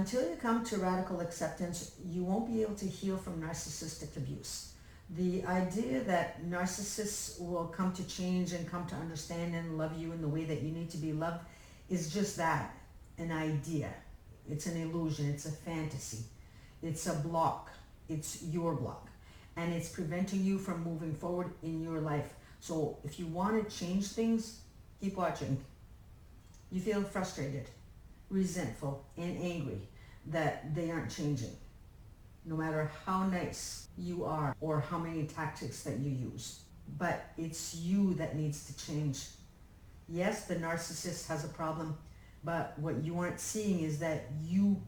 until you come to radical acceptance, you won't be able to heal from narcissistic abuse. The idea that narcissists will come to change and come to understand and love you in the way that you need to be loved is just that, an idea. It's an illusion, it's a fantasy, it's a block, it's your block, and it's preventing you from moving forward in your life. So if you want to change things, keep watching. You feel frustrated, resentful, and angry that they aren't changing, no matter how nice you are or how many tactics that you use. But it's you that needs to change. Yes, the narcissist has a problem, but what you aren't seeing is that you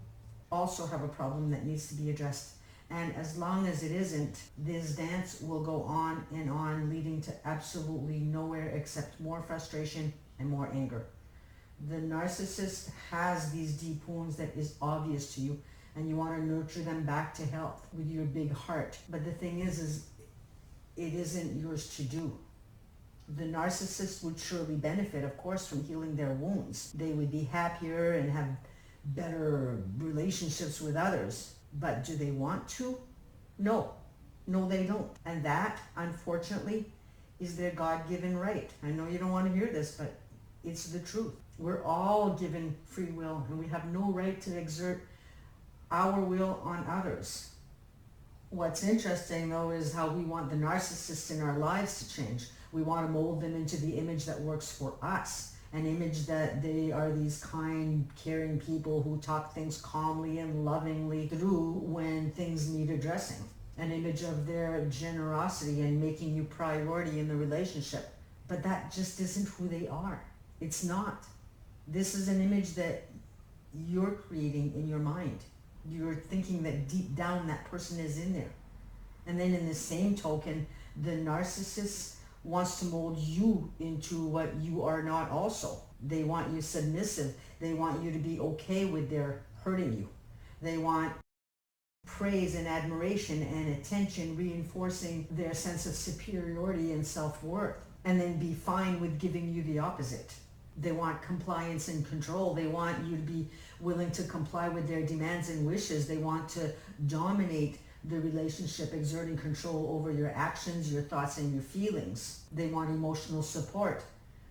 also have a problem that needs to be addressed. And as long as it isn't, this dance will go on and on, leading to absolutely nowhere except more frustration and more anger. The narcissist has these deep wounds that is obvious to you, and you want to nurture them back to health with your big heart. But the thing is it isn't yours to do. The narcissist would surely benefit, of course, from healing their wounds. They would be happier and have better relationships with others. But do they want to? No. No, they don't. And that, unfortunately, is their God-given right. I know you don't want to hear this, but it's the truth. We're all given free will, and we have no right to exert our will on others. What's interesting, though, is how we want the narcissists in our lives to change. We want to mold them into the image that works for us, an image that they are these kind, caring people who talk things calmly and lovingly through when things need addressing, an image of their generosity and making you priority in the relationship. But that just isn't who they are. It's not. This is an image that you're creating in your mind. You're thinking that deep down that person is in there. And then in the same token, the narcissist wants to mold you into what you are not also. They want you submissive. They want you to be okay with their hurting you. They want praise and admiration and attention, reinforcing their sense of superiority and self-worth, and then be fine with giving you the opposite. They want compliance and control. They want you to be willing to comply with their demands and wishes. They want to dominate the relationship, exerting control over your actions, your thoughts, and your feelings. They want emotional support,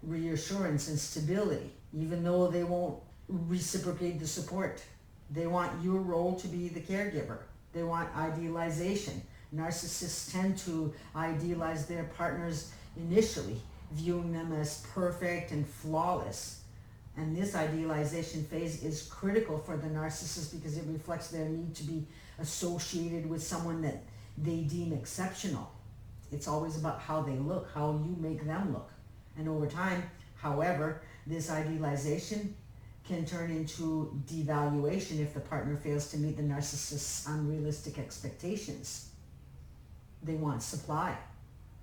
reassurance, and stability, even though they won't reciprocate the support. They want your role to be the caregiver. They want idealization. Narcissists tend to idealize their partners initially, viewing them as perfect and flawless. And this idealization phase is critical for the narcissist because it reflects their need to be associated with someone that they deem exceptional. It's always about how they look, how you make them look. And over time, however, this idealization can turn into devaluation if the partner fails to meet the narcissist's unrealistic expectations. They want supply.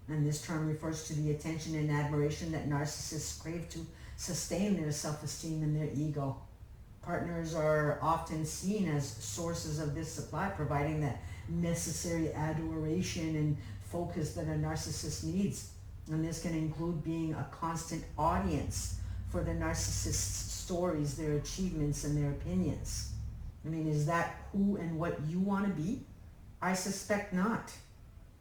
And this term refers to the attention and admiration that narcissists crave to sustain their self-esteem and their ego. Partners are often seen as sources of this supply, providing that necessary adoration and focus that a narcissist needs. And this can include being a constant audience for the narcissist's stories, their achievements, and their opinions. I mean, is that who and what you want to be? I suspect not.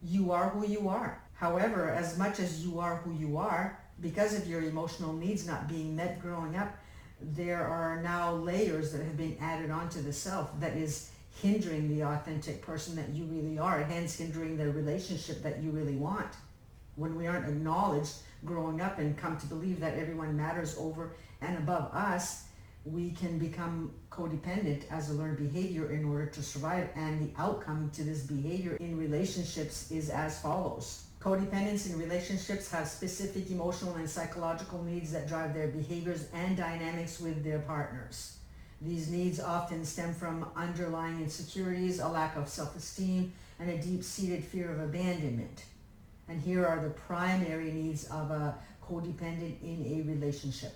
You are who you are. However, as much as you are who you are, because of your emotional needs not being met growing up, there are now layers that have been added onto the self that is hindering the authentic person that you really are, hence hindering the relationship that you really want. When we aren't acknowledged growing up and come to believe that everyone matters over and above us, we can become codependent as a learned behavior in order to survive, and the outcome to this behavior in relationships is as follows. Codependents in relationships have specific emotional and psychological needs that drive their behaviors and dynamics with their partners. These needs often stem from underlying insecurities, a lack of self-esteem, and a deep-seated fear of abandonment. And here are the primary needs of a codependent in a relationship.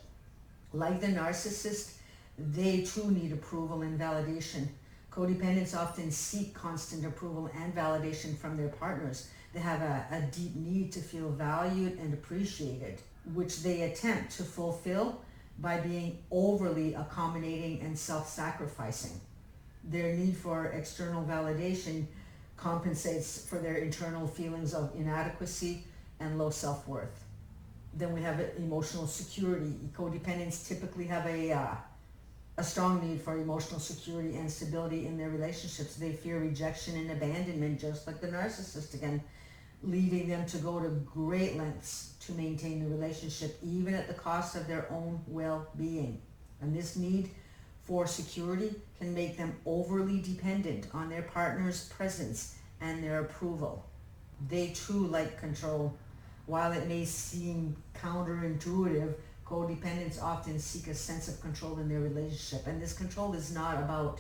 Like the narcissist, they too need approval and validation. Codependents often seek constant approval and validation from their partners. They have a deep need to feel valued and appreciated, which they attempt to fulfill by being overly accommodating and self-sacrificing. Their need for external validation compensates for their internal feelings of inadequacy and low self-worth. Then we have emotional security. Codependents typically have a strong need for emotional security and stability in their relationships. They fear rejection and abandonment, just like the narcissist again, leading them to go to great lengths to maintain the relationship, even at the cost of their own well-being. And this need for security can make them overly dependent on their partner's presence and their approval. They too like control. While it may seem counterintuitive, codependents often seek a sense of control in their relationship. And this control is not about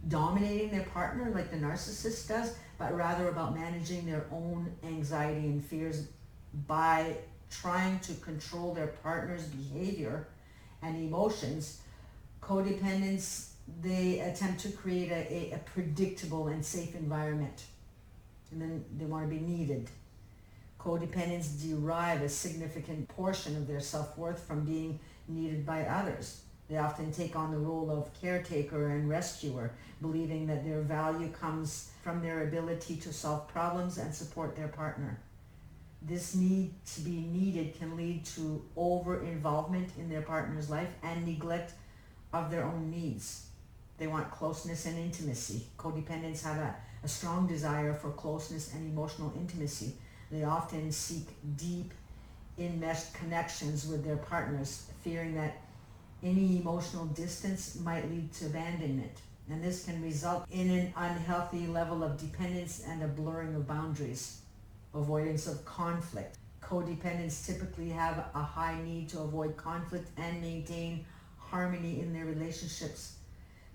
dominating their partner like the narcissist does, but rather about managing their own anxiety and fears by trying to control their partner's behavior and emotions. Codependents, they attempt to create a predictable and safe environment, and then they want to be needed. Codependents derive a significant portion of their self-worth from being needed by others. They often take on the role of caretaker and rescuer, believing that their value comes from their ability to solve problems and support their partner. This need to be needed can lead to over-involvement in their partner's life and neglect of their own needs. They want closeness and intimacy. Codependents have a strong desire for closeness and emotional intimacy. They often seek deep, enmeshed connections with their partners, fearing that any emotional distance might lead to abandonment. And this can result in an unhealthy level of dependence and a blurring of boundaries. Avoidance of conflict. Codependents typically have a high need to avoid conflict and maintain harmony in their relationships.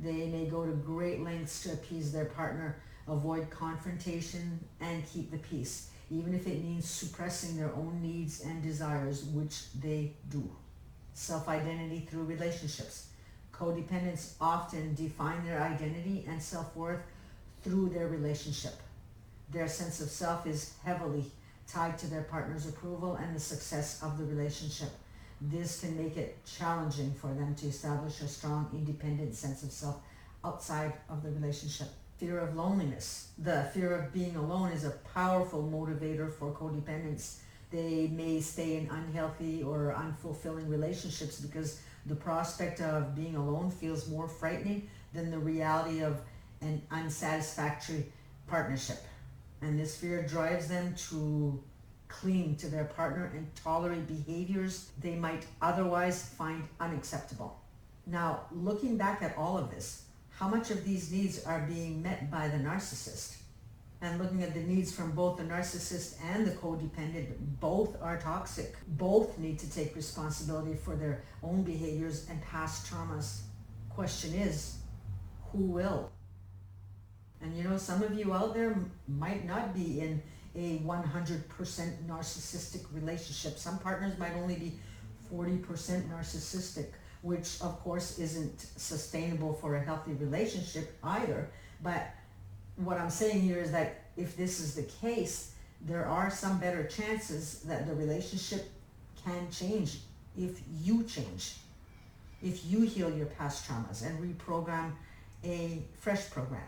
They may go to great lengths to appease their partner, avoid confrontation, and keep the peace, even if it means suppressing their own needs and desires, which they do. Self-identity through relationships. Codependents often define their identity and self-worth through their relationship. Their sense of self is heavily tied to their partner's approval and the success of the relationship. This can make it challenging for them to establish a strong, independent sense of self outside of the relationship. Fear of loneliness. The fear of being alone is a powerful motivator for codependents. They may stay in unhealthy or unfulfilling relationships because the prospect of being alone feels more frightening than the reality of an unsatisfactory partnership. And this fear drives them to cling to their partner and tolerate behaviors they might otherwise find unacceptable. Now, looking back at all of this, how much of these needs are being met by the narcissist? And looking at the needs from both the narcissist and the codependent, both are toxic. Both need to take responsibility for their own behaviors and past traumas. Question is, who will? And you know, some of you out there might not be in a 100% narcissistic relationship. Some partners might only be 40% narcissistic, which of course isn't sustainable for a healthy relationship either. But what I'm saying here is that if this is the case, there are some better chances that the relationship can change if you change, if you heal your past traumas and reprogram a fresh program.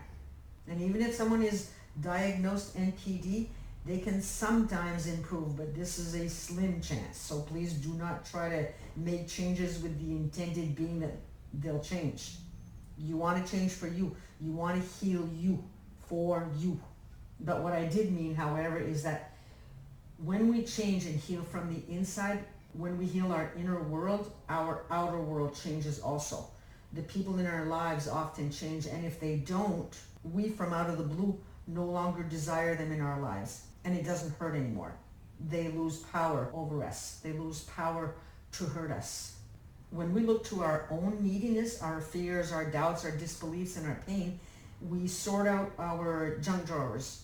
And even if someone is diagnosed NPD, they can sometimes improve, but this is a slim chance. So please do not try to make changes with the intended being that they'll change. You want to change for you. You want to heal you for you. But what I did mean, however, is that when we change and heal from the inside, when we heal our inner world, our outer world changes also. The people in our lives often change, and if they don't, we from out of the blue no longer desire them in our lives, and it doesn't hurt anymore. They lose power over us. They lose power to hurt us. When we look to our own neediness, our fears, our doubts, our disbeliefs, and our pain, we sort out our junk drawers,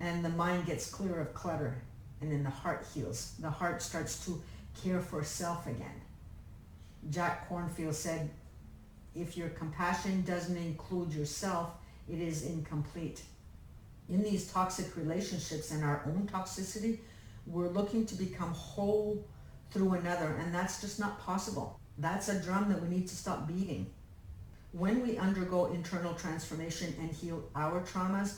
and the mind gets clear of clutter, and then the heart heals. The heart starts to care for self again. Jack Kornfield said, if your compassion doesn't include yourself, it is incomplete. In these toxic relationships and our own toxicity, we're looking to become whole through another, and that's just not possible. That's a drum that we need to stop beating. When we undergo internal transformation and heal our traumas,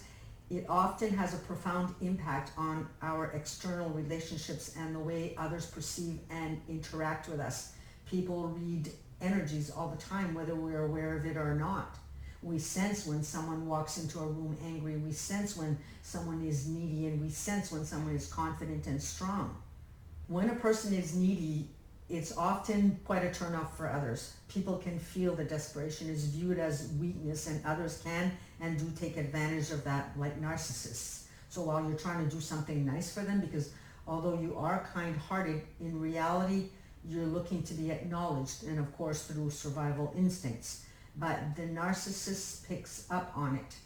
it often has a profound impact on our external relationships and the way others perceive and interact with us. People read energies all the time, whether we're aware of it or not. We sense when someone walks into a room angry. We sense when someone is needy, and we sense when someone is confident and strong. When a person is needy, it's often quite a turnoff for others. People can feel that desperation is viewed as weakness, and others can and do take advantage of that, like narcissists. So while you're trying to do something nice for them, because although you are kind-hearted, in reality, you're looking to be acknowledged, and of course through survival instincts. But the narcissist picks up on it.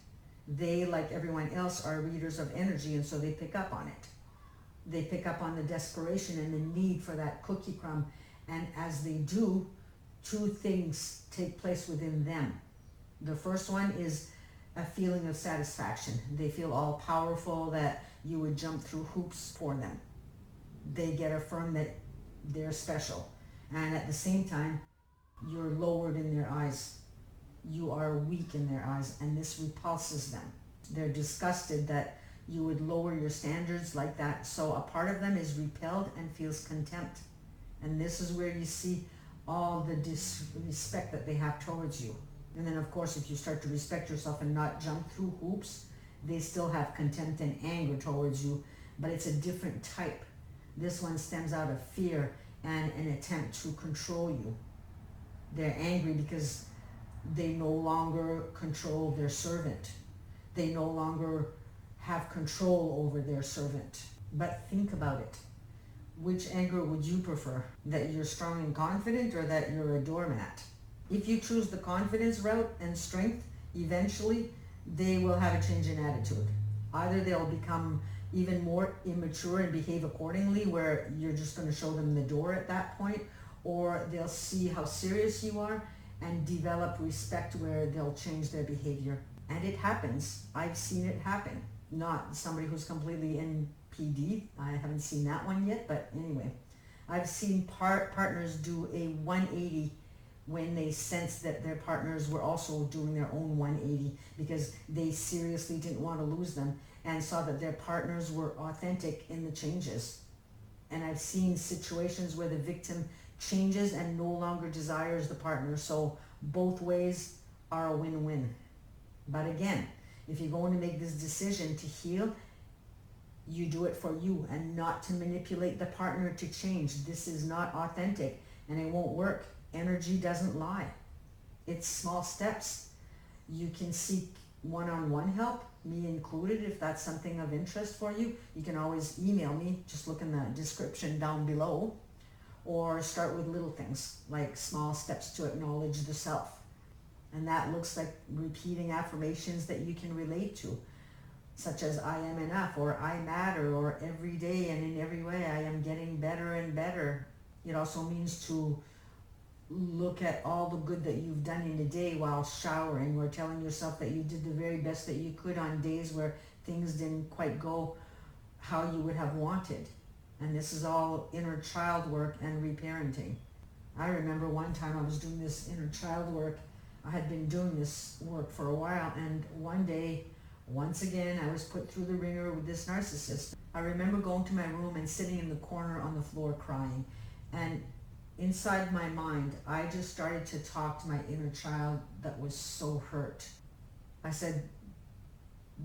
They, like everyone else, are readers of energy, and so they pick up on it. They pick up on the desperation and the need for that cookie crumb. And as they do, two things take place within them. The first one is a feeling of satisfaction. They feel all powerful, that you would jump through hoops for them. They get affirmed that they're special. And at the same time, you're lowered in their eyes. You are weak in their eyes, and this repulses them. They're disgusted that you would lower your standards like that. So a part of them is repelled and feels contempt. And this is where you see all the disrespect that they have towards you. And then of course, if you start to respect yourself and not jump through hoops, they still have contempt and anger towards you, but it's a different type. This one stems out of fear and an attempt to control you. They're angry because they no longer control their servant. They no longer have control over their servant. But think about it. Which anger would you prefer? That you're strong and confident, or that you're a doormat? If you choose the confidence route and strength, eventually they will have a change in attitude. Either they'll become even more immature and behave accordingly, where you're just going to show them the door at that point, or they'll see how serious you are and develop respect, where they'll change their behavior. And it happens. I've seen it happen. Not somebody who's completely NPD. I haven't seen that one yet, but anyway. I've seen partners do a 180 when they sensed that their partners were also doing their own 180, because they seriously didn't want to lose them and saw that their partners were authentic in the changes. And I've seen situations where the victim changes and no longer desires the partner. So both ways are a win-win. But again, if you're going to make this decision to heal, you do it for you and not to manipulate the partner to change. This is not authentic and it won't work. Energy doesn't lie. It's small steps. You can seek one-on-one help, me included, if that's something of interest for you. You can always email me, just look in the description down below, or start with little things like small steps to acknowledge the self. And that looks like repeating affirmations that you can relate to, such as I am enough, or I matter, or every day and in every way I am getting better and better. It also means to look at all the good that you've done in a day while showering, or telling yourself that you did the very best that you could on days where things didn't quite go how you would have wanted. And this is all inner child work and reparenting. I remember one time I was doing this inner child work. I had been doing this work for a while, and one day, once again, I was put through the ringer with this narcissist. I remember going to my room and sitting in the corner on the floor crying. And inside my mind, I just started to talk to my inner child that was so hurt. I said,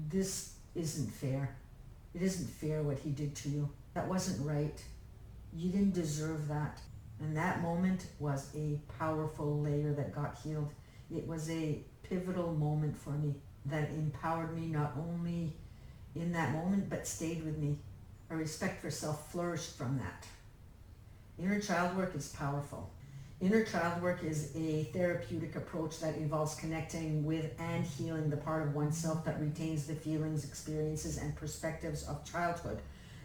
this isn't fair. It isn't fair what he did to you. That wasn't right. You didn't deserve that. And that moment was a powerful layer that got healed. It was a pivotal moment for me that empowered me not only in that moment, but stayed with me. A respect for self flourished from that. Inner child work is powerful. Inner child work is a therapeutic approach that involves connecting with and healing the part of oneself that retains the feelings, experiences, and perspectives of childhood.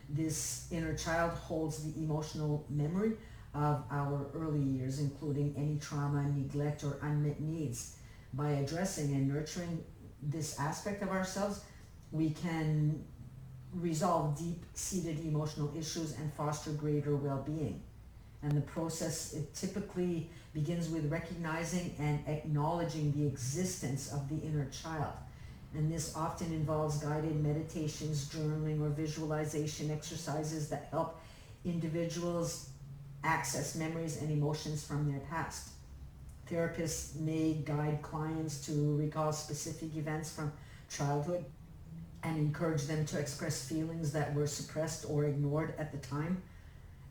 This inner child holds the emotional memory of our early years, including any trauma, neglect, or unmet needs. By addressing and nurturing this aspect of ourselves, we can resolve deep-seated emotional issues and foster greater well-being. And the process, it typically begins with recognizing and acknowledging the existence of the inner child. And this often involves guided meditations, journaling, or visualization exercises that help individuals access memories and emotions from their past. Therapists may guide clients to recall specific events from childhood and encourage them to express feelings that were suppressed or ignored at the time.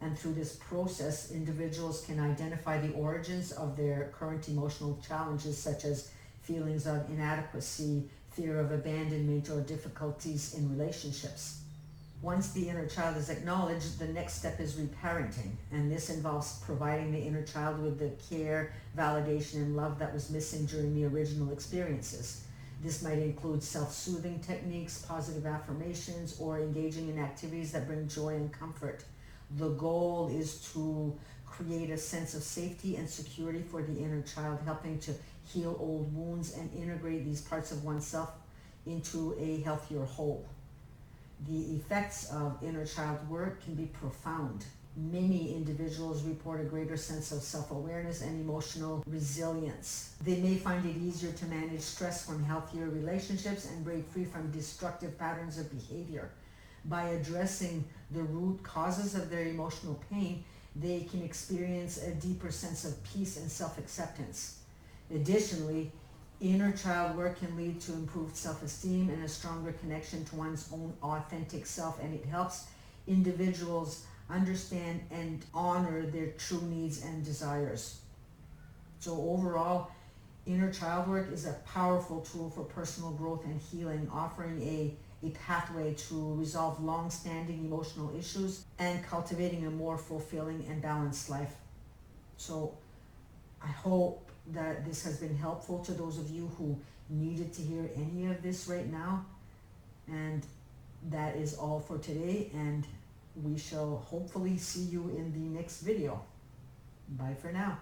And through this process, individuals can identify the origins of their current emotional challenges, such as feelings of inadequacy, fear of abandonment, or difficulties in relationships. Once the inner child is acknowledged, the next step is reparenting, and this involves providing the inner child with the care, validation, and love that was missing during the original experiences. This might include self-soothing techniques, positive affirmations, or engaging in activities that bring joy and comfort. The goal is to create a sense of safety and security for the inner child, helping to heal old wounds and integrate these parts of oneself into a healthier whole. The effects of inner child work can be profound. Many individuals report a greater sense of self-awareness and emotional resilience. They may find it easier to manage stress from healthier relationships and break free from destructive patterns of behavior. By addressing the root causes of their emotional pain, they can experience a deeper sense of peace and self-acceptance. Additionally, inner child work can lead to improved self-esteem and a stronger connection to one's own authentic self, and it helps individuals understand and honor their true needs and desires. So overall, inner child work is a powerful tool for personal growth and healing, offering a pathway to resolve long-standing emotional issues and cultivating a more fulfilling and balanced life. So I hope that this has been helpful to those of you who needed to hear any of this right now. And that is all for today, and we shall hopefully see you in the next video. Bye for now.